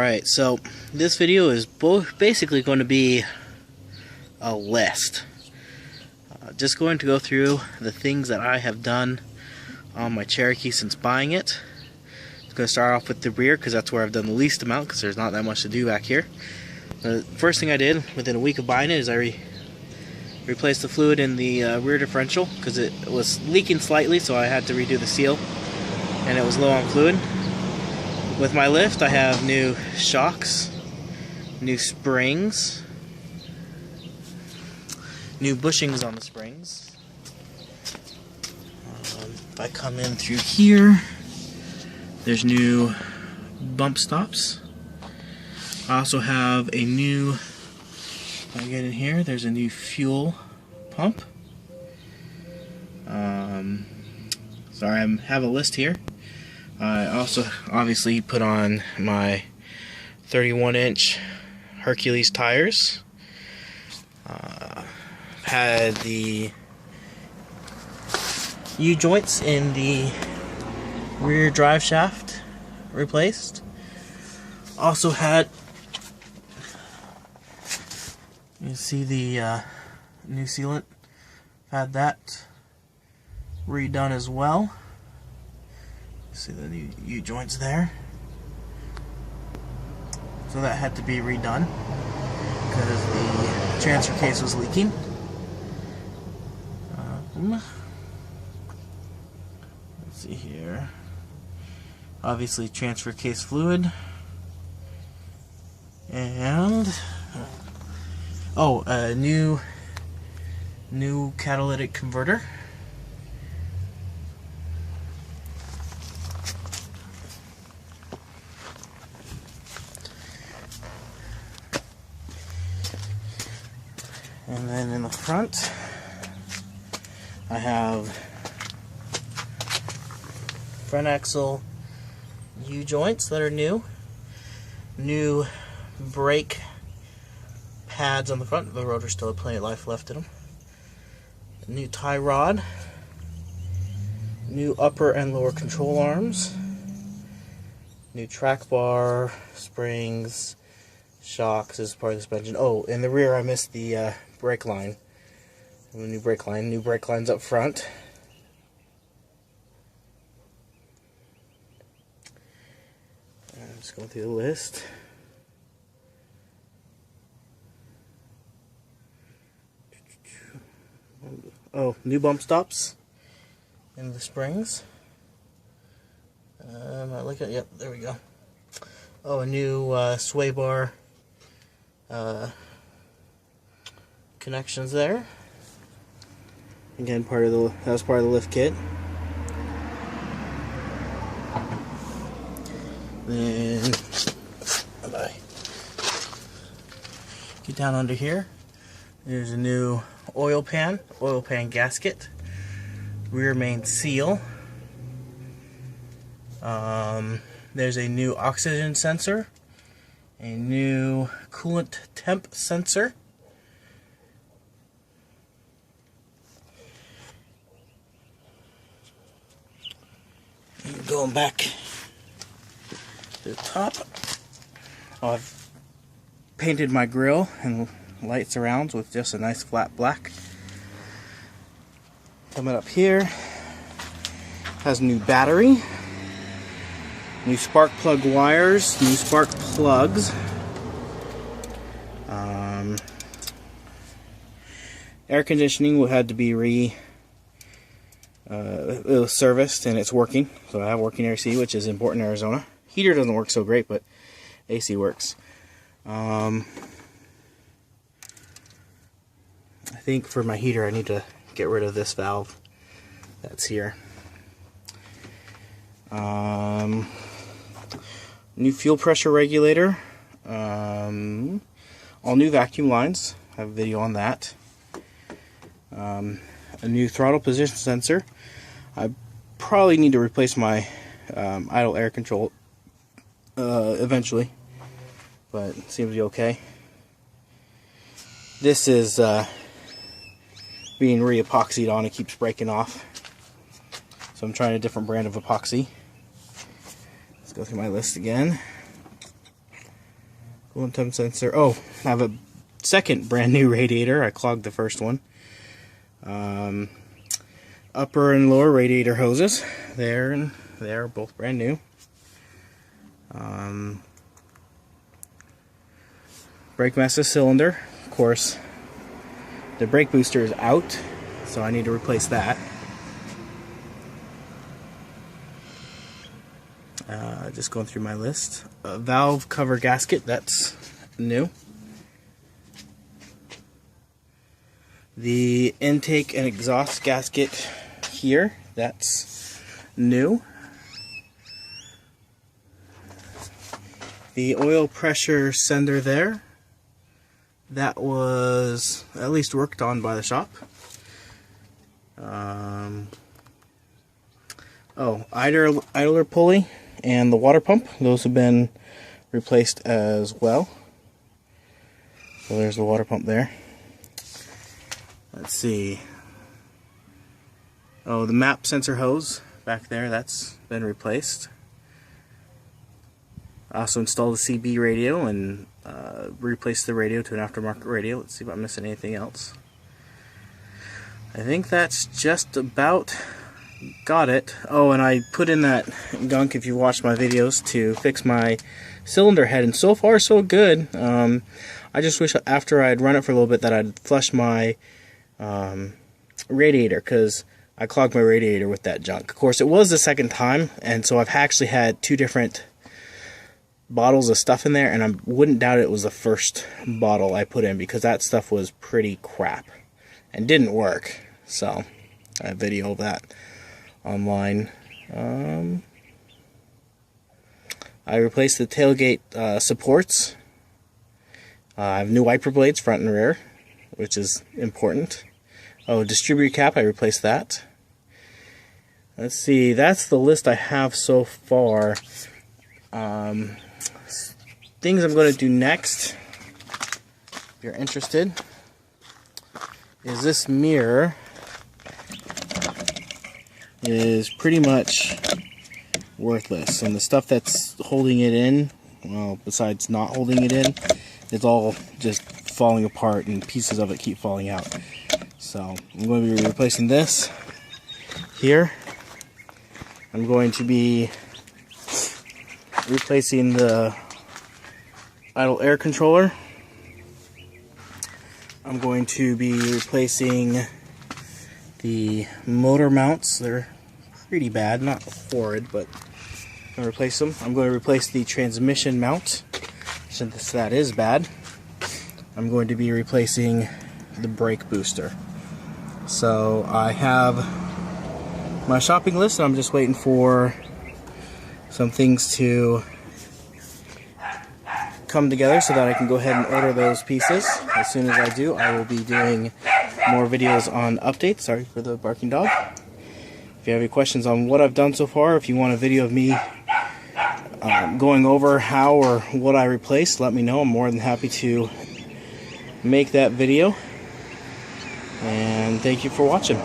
Alright, so this video is basically going to be a list. Just going to go through the things that I have done on my Cherokee since buying it. I'm going to start off with the rear because that's where I've done the least amount because there's not that much to do back here. The first thing I did within a week of buying it is I replaced the fluid in the rear differential because it was leaking slightly, so I had to redo the seal and it was low on fluid. With my lift, I have new shocks, new springs, new bushings on the springs. If I come in through here, there's new bump stops. I also have a new, if I get in here, there's a new fuel pump. Sorry, I have a list here. I also obviously put on my 31-inch Hercules tires. Had the U-joints in the rear drive shaft replaced. Also had, you see the new sealant. Had that redone as well. See the new U-joints there. So that had to be redone because the transfer case was leaking. Let's see here. Obviously transfer case fluid. And a new catalytic converter. And then in the front, I have front axle U-joints that are new. New brake pads on the front. The rotor still had plenty of life left in them. A new tie rod. New upper and lower control arms. New track bar, springs, shocks as part of the suspension. Oh, in the rear I missed the brake line. A new brake line. New brake lines up front. I'm just going through the list. Oh, new bump stops in the springs. Yep, there we go. Oh, a new sway bar connections there. Again, that was part of the lift kit. Then get down under here. There's a new oil pan gasket, rear main seal. There's a new oxygen sensor, a new coolant temp sensor. And going back to the top, I've painted my grille and light surrounds with just a nice flat black. Coming up here, has a new battery, new spark plug wires, new spark plugs, air conditioning had to be it was serviced and it's working, so I have working AC, which is important in Arizona. Heater doesn't work so great, but AC works. I think for my heater I need to get rid of this valve that's here. New fuel pressure regulator, all new vacuum lines, I have a video on that. A new throttle position sensor. I probably need to replace my idle air control eventually, but it seems to be okay. This is being re-epoxied on. It keeps breaking off, so I'm trying a different brand of epoxy. Let's go through my list again. coolant temp sensor. Oh, I have a second brand new radiator. I clogged the first one. Upper and lower radiator hoses. There and there, both brand new. Brake master cylinder. Of course, the brake booster is out, so I need to replace that. Just going through my list. Valve cover gasket, that's new. The intake and exhaust gasket here, that's new. The oil pressure sender there, that was at least worked on by the shop. Idler pulley and the water pump, those have been replaced as well. So there's the water pump there. Let's see. Oh, the map sensor hose back there, that's been replaced. I also installed a CB radio and replaced the radio to an aftermarket radio. Let's see if I'm missing anything else. I think that's just about got it. Oh, and I put in that gunk, if you watched my videos, to fix my cylinder head, and so far so good. I just wish after I'd run it for a little bit that I'd flush my radiator, because I clogged my radiator with that junk. Of course, it was the second time, and so I've actually had two different bottles of stuff in there, and I wouldn't doubt it was the first bottle I put in, because that stuff was pretty crap and didn't work. So I have video of that online. I replaced the tailgate supports. I have new wiper blades front and rear, which is important. Oh, distributor cap, I replaced that. Let's see, that's the list I have so far. Things I'm going to do next, if you're interested, is this mirror is pretty much worthless, and the stuff that's holding it in, well, besides not holding it in, it's all just falling apart and pieces of it keep falling out. So I'm going to be replacing this here. I'm going to be replacing the idle air controller. I'm going to be replacing the motor mounts. They're pretty bad, not horrid, but I'm going to replace them. I'm going to replace the transmission mount, since that is bad. I'm going to be replacing the brake booster. So I have my shopping list, and I'm just waiting for some things to come together so that I can go ahead and order those pieces. As soon as I do, I will be doing more videos on updates. Sorry for the barking dog. If you have any questions on what I've done so far, if you want a video of me going over how or what I replaced, let me know. I'm more than happy to make that video. And thank you for watching.